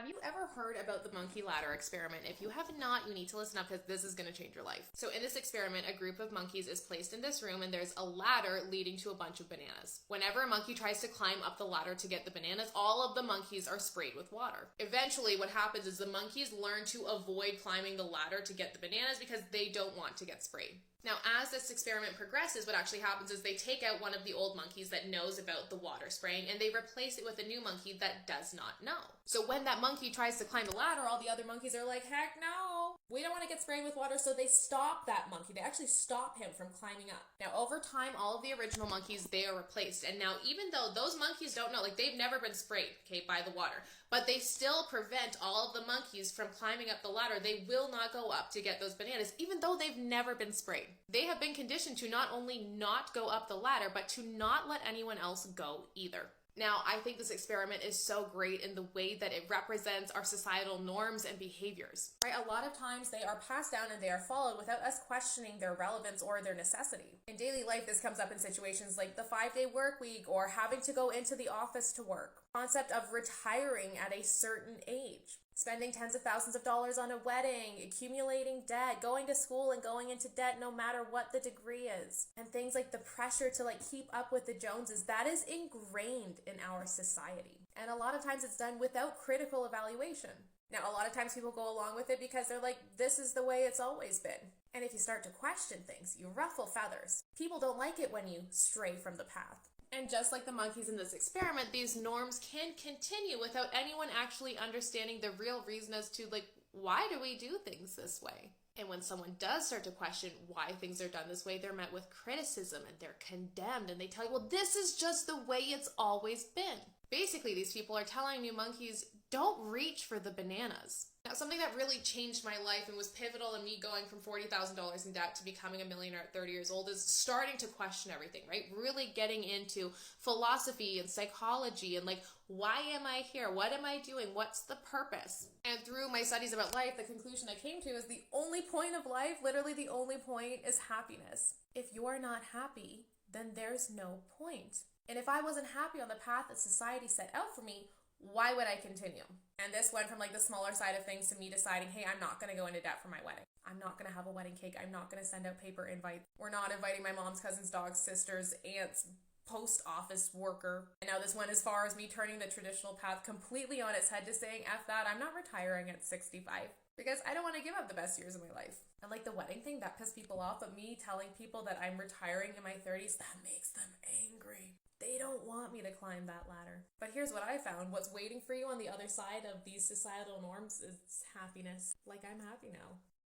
Have you ever heard about the monkey ladder experiment? If you have not, you need to listen up because this is going to change your life. So in this experiment, a group of monkeys is placed in this room and there's a ladder leading to a bunch of bananas. Whenever a monkey tries to climb up the ladder to get the bananas, all of the monkeys are sprayed with water. Eventually, what happens is the monkeys learn to avoid climbing the ladder to get the bananas because they don't want to get sprayed. Now, as this experiment progresses, what actually happens is they take out one of the old monkeys that knows about the water spraying and they replace it with a new monkey that does not know. So when that monkey tries to climb the ladder, all the other monkeys are like, heck no, we don't want to get sprayed with water, so they stop that monkey. They actually stop him from climbing up. Now, over time, all of the original monkeys, they are replaced. And now, even though those monkeys don't know, like they've never been sprayed, okay, by the water, but they still prevent all of the monkeys from climbing up the ladder. They will not go up to get those bananas, even though they've never been sprayed. They have been conditioned to not only not go up the ladder, but to not let anyone else go either. Now, I think this experiment is so great in the way that it represents our societal norms and behaviors. Right? A lot of times they are passed down and they are followed without us questioning their relevance or their necessity. In daily life, this comes up in situations like the 5-day work week or having to go into the office to work. Concept of retiring at a certain age. Spending tens of thousands of dollars on a wedding, accumulating debt, going to school and going into debt no matter what the degree is. And things like the pressure to keep up with the Joneses, that is ingrained in our society. And a lot of times it's done without critical evaluation. Now, a lot of times people go along with it because they're like, this is the way it's always been. And if you start to question things, you ruffle feathers. People don't like it when you stray from the path. And just like the monkeys in this experiment, these norms can continue without anyone actually understanding the real reason as to why do we do things this way? And when someone does start to question why things are done this way, they're met with criticism and they're condemned and they tell you, well, this is just the way it's always been. Basically, these people are telling you monkeys, don't reach for the bananas. Now, something that really changed my life and was pivotal in me going from $40,000 in debt to becoming a millionaire at 30 years old is starting to question everything, right? Really getting into philosophy and psychology and why am I here? What am I doing? What's the purpose? And through my studies about life, the conclusion I came to is the only point of life, literally the only point, is happiness. If you're not happy, then there's no point. And if I wasn't happy on the path that society set out for me, why would I continue? And this went from the smaller side of things to me deciding, hey, I'm not going to go into debt for my wedding. I'm not going to have a wedding cake. I'm not going to send out paper invites. We're not inviting my mom's cousin's dog's sister's aunt's post office worker. And now this went as far as me turning the traditional path completely on its head to saying, F that, I'm not retiring at 65 because I don't want to give up the best years of my life. And the wedding thing, that pissed people off, but me telling people that I'm retiring in my 30s, that makes them angry. They don't want me to climb that ladder. But here's what I found. What's waiting for you on the other side of these societal norms is happiness. I'm happy now.